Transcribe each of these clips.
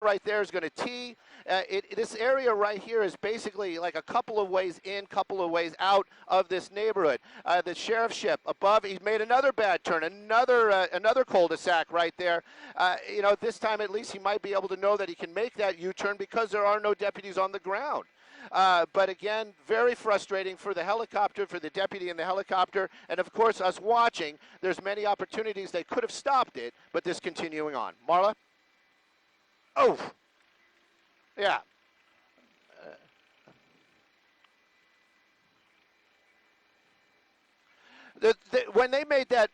right there is going to tee. This area right here is basically like a couple of ways in, couple of ways out of this neighborhood. The sheriff's ship above, he's made another bad turn, another cul-de-sac right there. This time at least he might be able to know that he can make that U-turn because there are no deputies on the ground. But again, very frustrating for the helicopter, for the deputy in the helicopter, and of course us watching. There's many opportunities they could have stopped it, but this continuing on. Marla? Oh, yeah. When they made that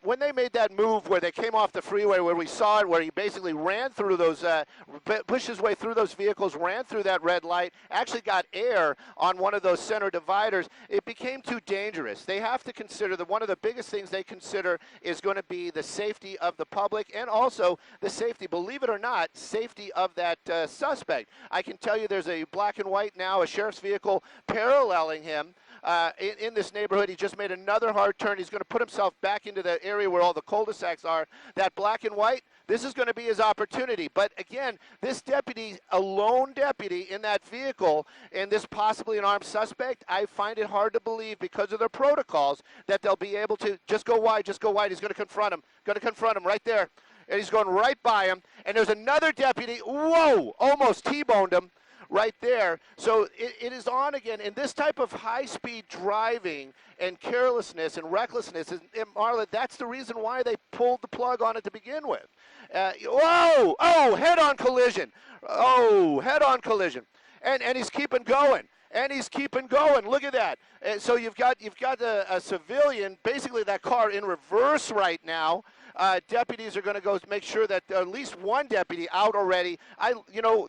move where they came off the freeway, where we saw it, where he basically ran through those, pushed his way through those vehicles, ran through that red light, actually got air on one of those center dividers, it became too dangerous. They have to consider that one of the biggest things they consider is going to be the safety of the public and also the safety, believe it or not, safety of that suspect. I can tell you there's a black and white now, a sheriff's vehicle paralleling him. In this neighborhood. He just made another hard turn. He's going to put himself back into the area where all the cul-de-sacs are. That black and white, this is going to be his opportunity. But again, this deputy, a lone deputy in that vehicle, and this possibly an armed suspect, I find it hard to believe because of their protocols that they'll be able to just go wide, just go wide. He's going to confront him right there. And he's going right by him. And there's another deputy, whoa, almost T-boned him. Right there. So it is on again. And this type of high-speed driving and carelessness and recklessness, and Marla, that's the reason why they pulled the plug on it to begin with. Whoa! Oh, head-on collision. Oh, head-on collision. And he's keeping going. And he's keeping going. Look at that. And so you've got a civilian, basically that car in reverse right now. Deputies are going to go make sure that at least one deputy out already.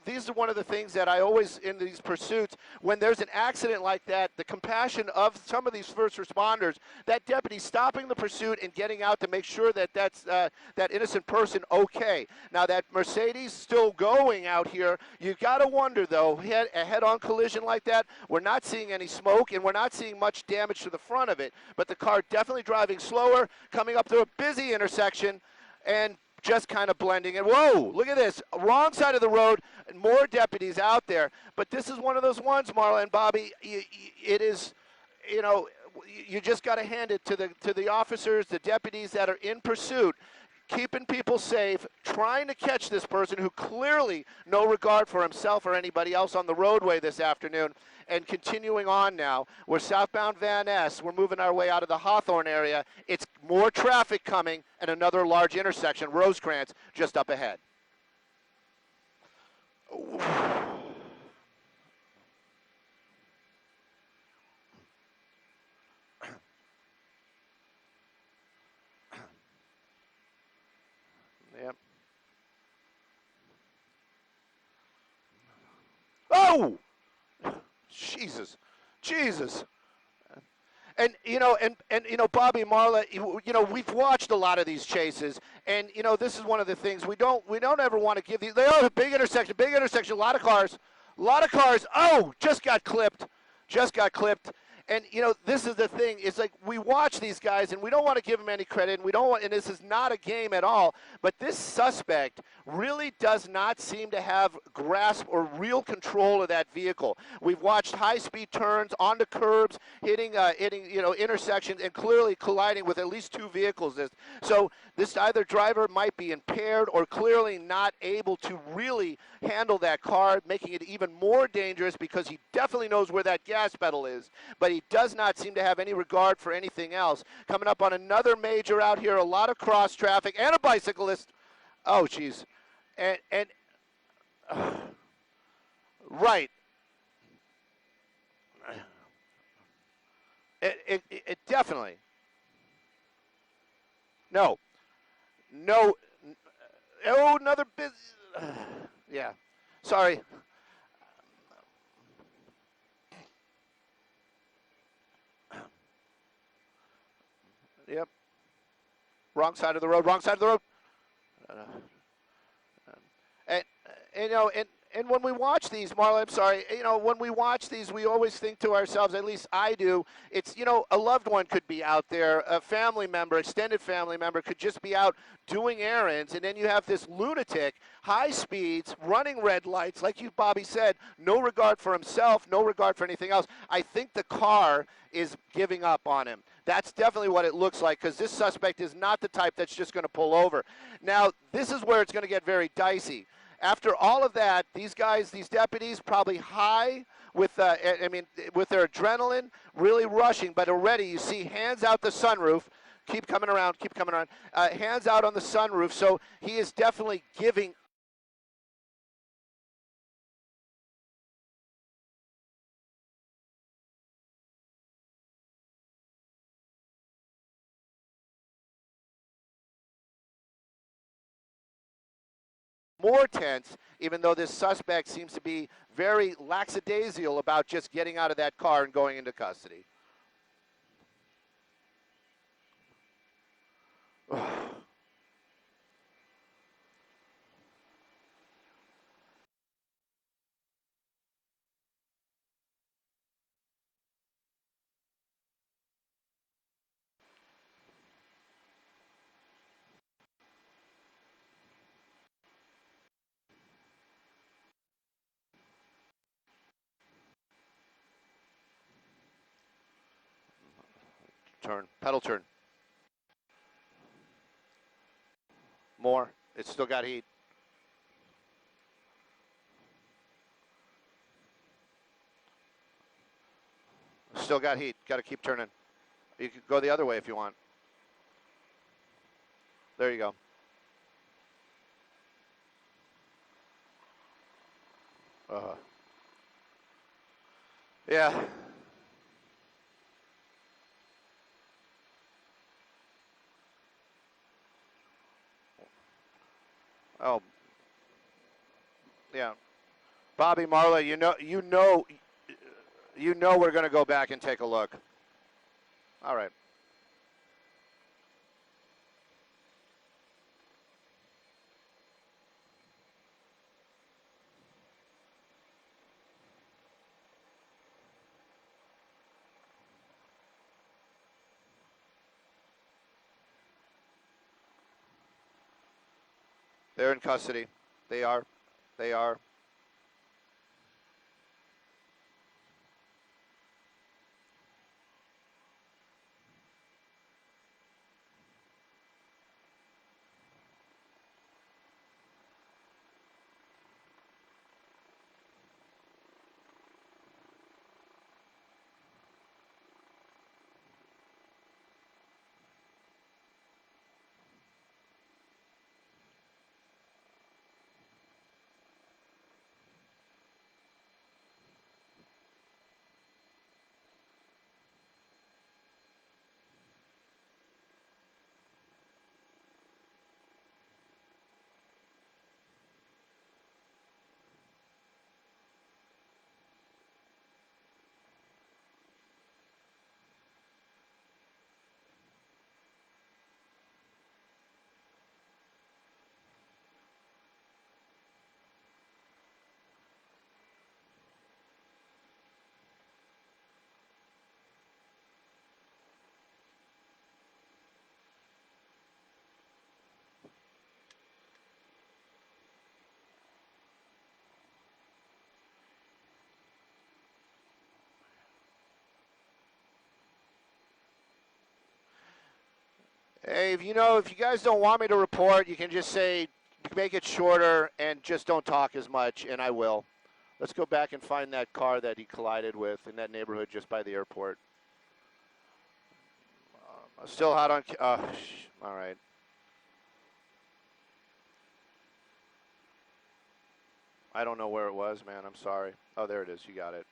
These are one of the things that I always, in these pursuits, when there's an accident like that, the compassion of some of these first responders, that deputy stopping the pursuit and getting out to make sure that that's that innocent person okay. Now that Mercedes still going out here, you've got to wonder though, a head-on collision like that, we're not seeing any smoke and we're not seeing much damage to the front of it, but the car definitely driving slower, coming up to a busy intersection, and just kind of blending. And whoa, look at this, wrong side of the road, and more deputies out there. But this is one of those ones, Marla and Bobby, it is, you just got to hand it to the officers, the deputies that are in pursuit, keeping people safe, trying to catch this person who clearly no regard for himself or anybody else on the roadway this afternoon. And continuing on now, we're southbound Van Ness. We're moving our way out of the Hawthorne area. It's more traffic coming and another large intersection, Rosecrans, just up ahead. Yep. Oh! Jesus. And Bobby, Marla, we've watched a lot of these chases, and this is one of the things we don't ever want to give these. They are a big intersection, a lot of cars. Oh, just got clipped. And this is the thing. It's like we watch these guys, and we don't want to give them any credit, and we don't want. And this is not a game at all. But this suspect really does not seem to have grasp or real control of that vehicle. We've watched high-speed turns onto curbs, hitting intersections, and clearly colliding with at least two vehicles. So this either driver might be impaired or clearly not able to really handle that car, making it even more dangerous because he definitely knows where that gas pedal is, but he does not seem to have any regard for anything else. Coming up on another major out here, a lot of cross traffic and a bicyclist. Oh, geez. And right. It definitely. No. Oh, another bit. Yeah. Sorry. Yep. Wrong side of the road. and when we watch these, Marla, I'm sorry, when we watch these, we always think to ourselves, at least I do, it's, a loved one could be out there, a family member, extended family member could just be out doing errands, and then you have this lunatic, high speeds, running red lights, like you, Bobby said, no regard for himself, no regard for anything else. I think the car is giving up on him. That's definitely what it looks like, because this suspect is not the type that's just going to pull over. Now, this is where it's going to get very dicey. After all of that, these guys, these deputies, probably high with, with their adrenaline, really rushing. But already, you see hands out the sunroof. Keep coming around. Keep coming around. Hands out on the sunroof. So he is definitely giving more tense, even though this suspect seems to be very lackadaisical about just getting out of that car and going into custody. Turn, pedal turn. More. It's still got heat. Still got heat. Got to keep turning. You can go the other way if you want. There you go. Yeah. Oh. Yeah. Bobby, Marla, we're going to go back and take a look. All right. They're in custody. They are. They are. Hey, if you guys don't want me to report, you can just say, make it shorter and just don't talk as much, and I will. Let's go back and find that car that he collided with in that neighborhood just by the airport. Still hot on. All right. I don't know where it was, man. I'm sorry. Oh, there it is. You got it.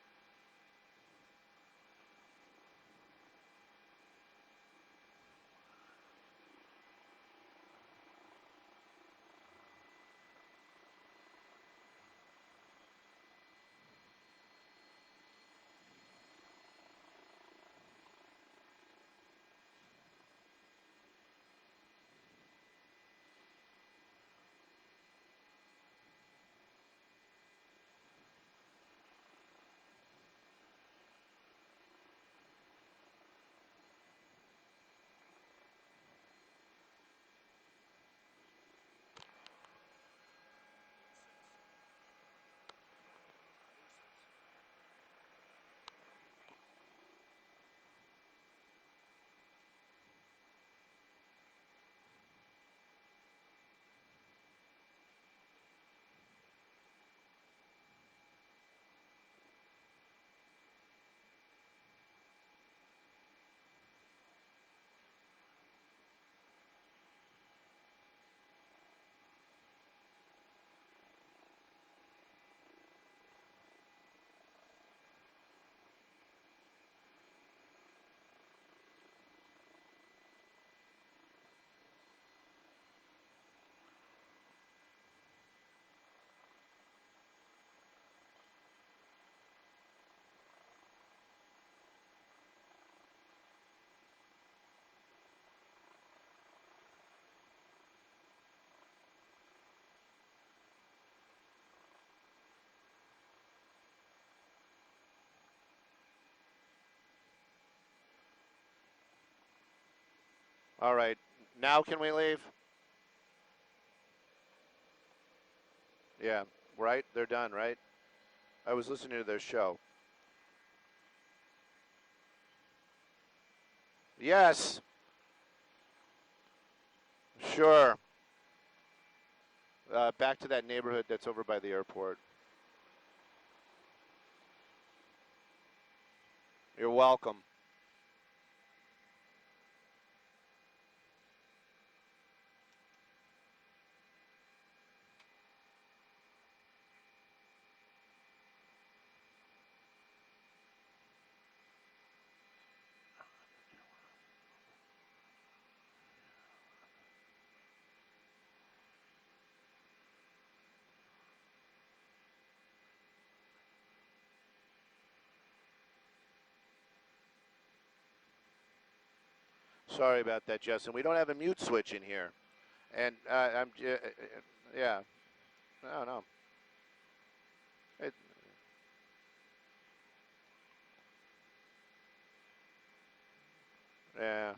All right. Now can we leave? Yeah, right? They're done, right? I was listening to their show. Yes. Sure. Back to that neighborhood that's over by the airport. You're welcome. Sorry about that, Justin. We don't have a mute switch in here. And yeah. No, no. It, yeah.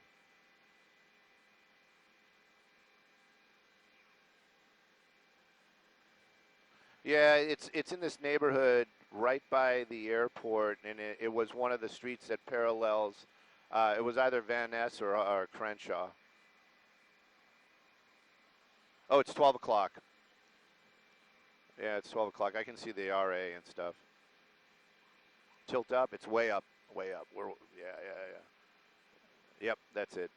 Yeah, it's in this neighborhood right by the airport, and it was one of the streets that parallels. It was either Van Ness or Crenshaw. Oh, it's 12 o'clock. Yeah, it's 12 o'clock. I can see the RA and stuff. Tilt up. It's way up. Way up. Yeah. Yep, that's it.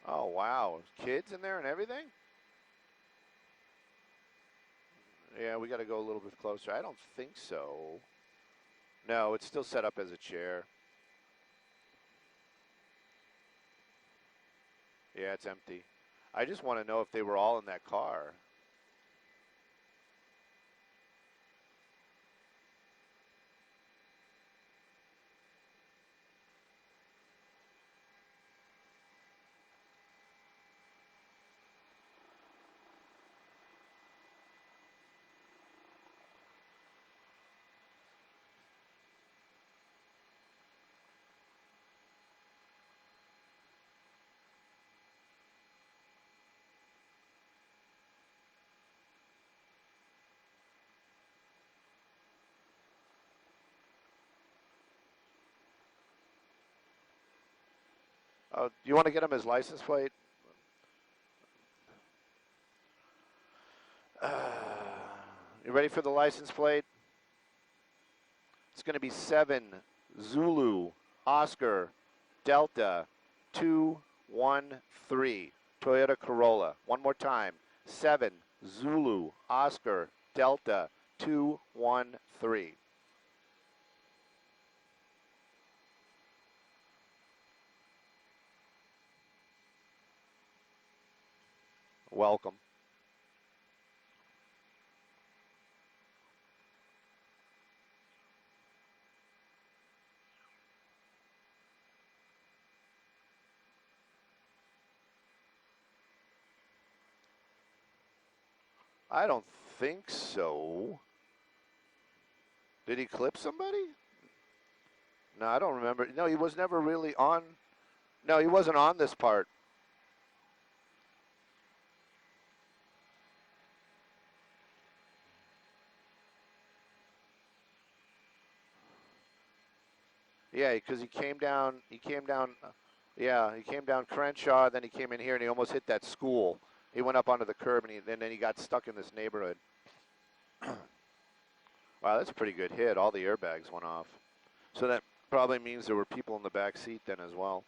Oh, wow. Kids in there and everything? Yeah, we got to go a little bit closer. I don't think so. No, it's still set up as a chair. Yeah, it's empty. I just want to know if they were all in that car. Oh, do you want to get him his license plate? Uh, you ready for the license plate? It's going to be 7 Zulu Oscar Delta 213 Toyota Corolla. One more time. 7 Zulu Oscar Delta 213. Welcome. I don't think so. Did he clip somebody? No, I don't remember. No, he was never really on. No, he wasn't on this part. Yeah, because he came down. He came down. Yeah, he came down Crenshaw. Then he came in here and he almost hit that school. He went up onto the curb and then he got stuck in this neighborhood. Wow, that's a pretty good hit. All the airbags went off. So that probably means there were people in the back seat then as well.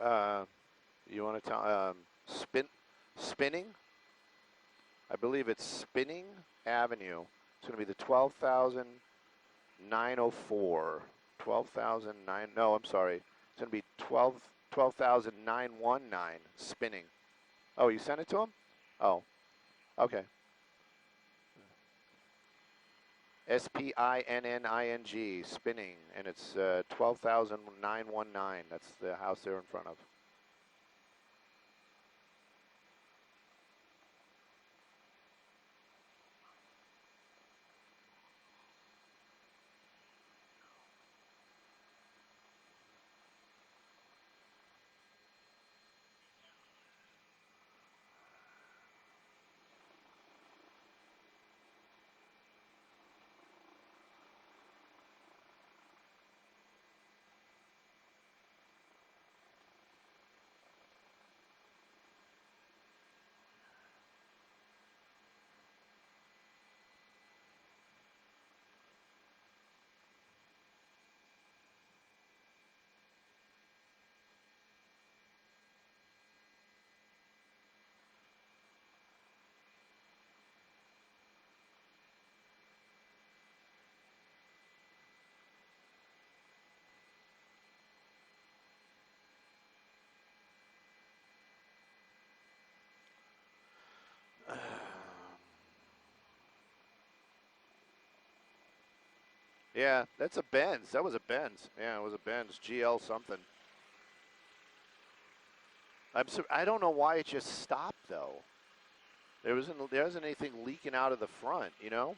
You want to tell spinning? I believe it's Spinning Avenue. It's going to be the 12,904. 12,009. No, I'm sorry. It's going to be 12,919. Spinning. Oh, you sent it to him? Oh, okay. SPINNING, Spinning, and it's 12,919. That's the house they're in front of. Yeah, that's a Benz. That was a Benz. Yeah, it was a Benz. GL something. I don't know why it just stopped though. There wasn't anything leaking out of the front, you know?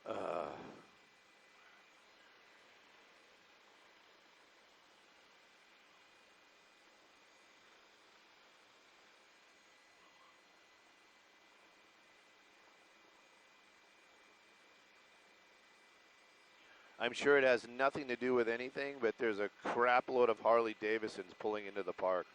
Uh, I'm sure it has nothing to do with anything, but there's a crap load of Harley Davidsons pulling into the park.